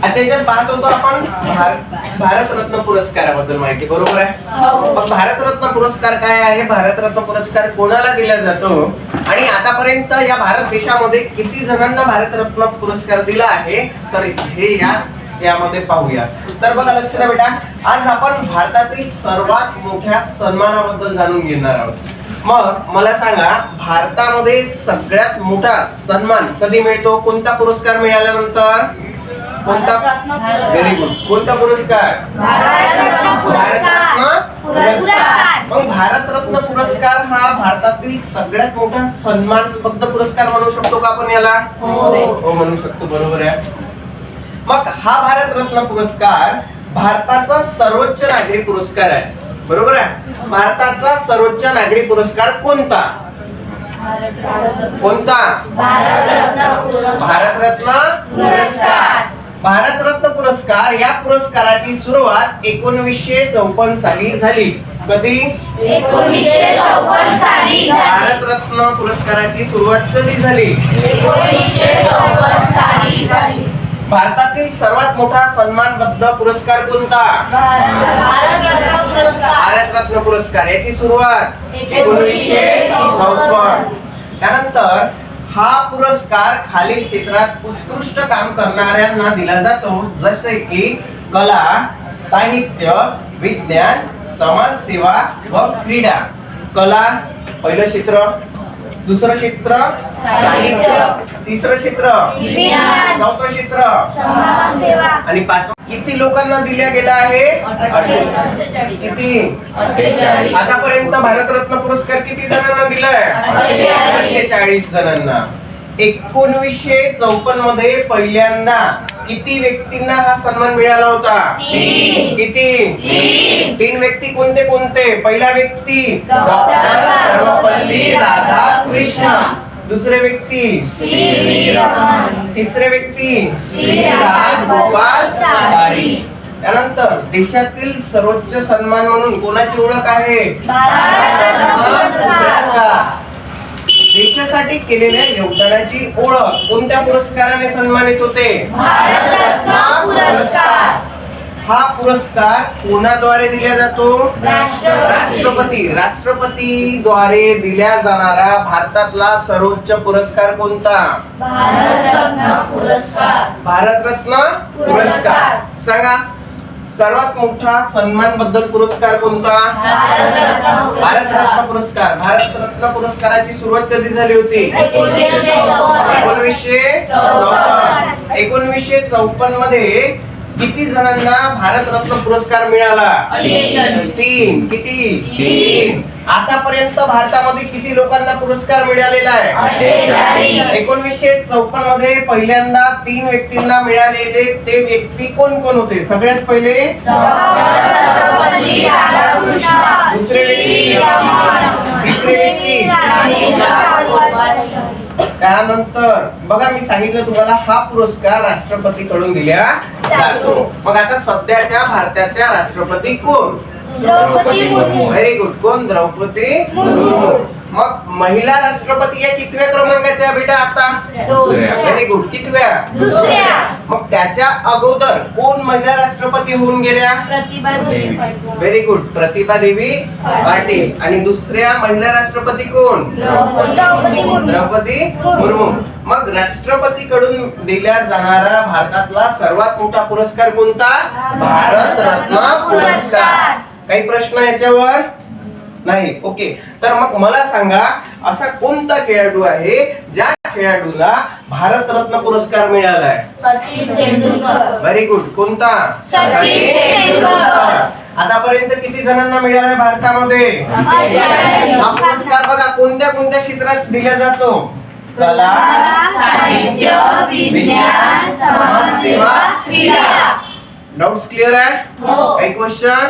आता याच्यात पाहत होतो आपण भारतरत्न पुरस्काराबद्दल माहिती, बरोबर आहे? मग भारतरत्न पुरस्कार काय आहे, भारतरत्न पुरस्कार कोणाला दिला जातो आणि आतापर्यंत या भारत देशामध्ये किती जणांना भारतरत्न पुरस्कार दिला आहे, तर हे यामध्ये पाहूया. तर बघा लक्ष द्या बेटा, आज आपण भारतातील सर्वात मोठ्या सन्मानाबद्दल जाणून घेणार आहोत. मग मला सांगा, भारतामध्ये सगळ्यात मोठा सन्मान कधी मिळतो, कोणता पुरस्कार मिळाल्यानंतर? कोणता? Very good. कोणता पुरस्कार? भारतरत्न पुरस्कार. मग भारतरत्न पुरस्कार हा भारतातील सगळ्यात मोठा सन्मानबद्ध पुरस्कार म्हणू शकतो का आपण याला? हो म्हणू शकतो, बरोबर आहे. मग हा भारतरत्न पुरस्कार भारताचा सर्वोच्च नागरी पुरस्कार आहे, बरोबर आहे? भारताचा सर्वोच्च नागरी पुरस्कार कोणता? कोणता? भारतरत्न पुरस्कार. भारतरत्न पुरस्कार या पुरस्काराची सुरुवात 1954 साली झाली. कधी? 1954 साली. भारतरत्न पुरस्काराची सुरुवात कधी झाली? 1954 साली झाली. भारतातील सर्वात मोठा सन्मानबद्ध पुरस्कार कोणता? भारतरत्न पुरस्कार. याची सुरुवात 1954. त्यानंतर हा पुरस्कार खालील क्षेत्रात उत्कृष्ट काम करणाऱ्यांना दिला जातो, जसे की कला, साहित्य, विज्ञान, समाजसेवा व क्रीडा. कला पहिलं क्षेत्र, दुसरं क्षेत्र साहित्य, तिसरं क्षेत्र विज्ञान, चौथं क्षेत्र समाजसेवा आणि पाचवं. किती लोकांना दिल्या गेला आहे? 48. किती? 48. आतापर्यंत भारतरत्न पुरस्कार किती जणांना दिलाय? 48 जणांना. 1954 मध्ये पहिल्यांदा किती व्यक्तींना हा सन्मान मिळाला होता? 3. किती? 3 व्यक्ती. कोणते कोणते? पहिला व्यक्ती डॉक्टर सर्वपल्ली राधाकृष्णन, दुसरे व्यक्ती सी.व्ही. रमण, तिसरे व्यक्ती श्री राजगोपालाचारी. त्यानंतर देशातील सर्वोच्च सन्मान म्हणून कोणाची ओळख आहे? भारतरत्न पुरस्कार. देशासाठी केलेल्या योगदानाची ओळख कोणत्या पुरस्काराने सन्मानित होते? भारतरत्न पुरस्कार. हा पुरस्कार कोणाद्वारे दिला जातो? राष्ट्रपती. राष्ट्रपतीद्वारे दिला जाणारा भारतातला सर्वोच्च पुरस्कार कोणता? भारतरत्न पुरस्कार. भारतरत्न पुरस्कार. सांगा, सर्वात मोठा सन्मान बद्दल पुरस्कार कोणता? भारतरत्न पुरस्कार. भारतरत्न पुरस्काराची सुरुवात कधी झाली होती? 1954. 1954 मध्ये किती जणांना भारतरत्न पुरस्कार मिळाला? 3. किती? 3. आतापर्यंत भारतामध्ये किती लोकांना पुरस्कार मिळालेला आहे? 1954 मध्ये पहिल्यांदा 3 व्यक्तींना मिळालेले ते व्यक्ती कोण कोण होते? सगळ्यात पहिले दुसरे व्यक्ती, तिसरे व्यक्ती, त्यानंतर बघा मी सांगितलं तुम्हाला हा पुरस्कार राष्ट्रपतीकडून दिला जातो. मग आता सध्याच्या भारताच्या राष्ट्रपती कोण? द्रौपदी मुर्मू. Very good. कोण? द्रौपदी मुर्मू. मग महिला राष्ट्रपती या कितव्या क्रमांकाच्या बेटा आता? Very good. कितव्या? दुसऱ्या. मग त्याच्या अगोदर कोण महिला राष्ट्रपती होऊन गेल्या? Very good. प्रतिभा देवी पाटील. आणि दुसऱ्या महिला राष्ट्रपती कोण? द्रौपदी मुर्मू. मग राष्ट्रपतीकडून दिला जाणारा भारतातला सर्वात मोठा पुरस्कार कोणता? भारतरत्न पुरस्कार. काही प्रश्न याच्यावर? नाही. ओके. तर मग मला सांगा, असा कोणता खेळाडू आहे ज्या खेळाडूला भारतरत्न पुरस्कार मिळालाय? सचिन तेंडुलकर. Very good. कोणता? सचिन तेंडुलकर. आतापर्यंत किती जणांना मिळालाय भारतामध्ये? हा पुरस्कार बघा कोणत्या कोणत्या क्षेत्रात दिला जातो? कला, साहित्य, विज्ञान, समाजसेवा, क्रीडा. डाउट्स क्लिअर आहे? काही क्वेश्चन?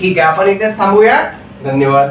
ठीक आहे, आपण इथेच थांबूया. धन्यवाद.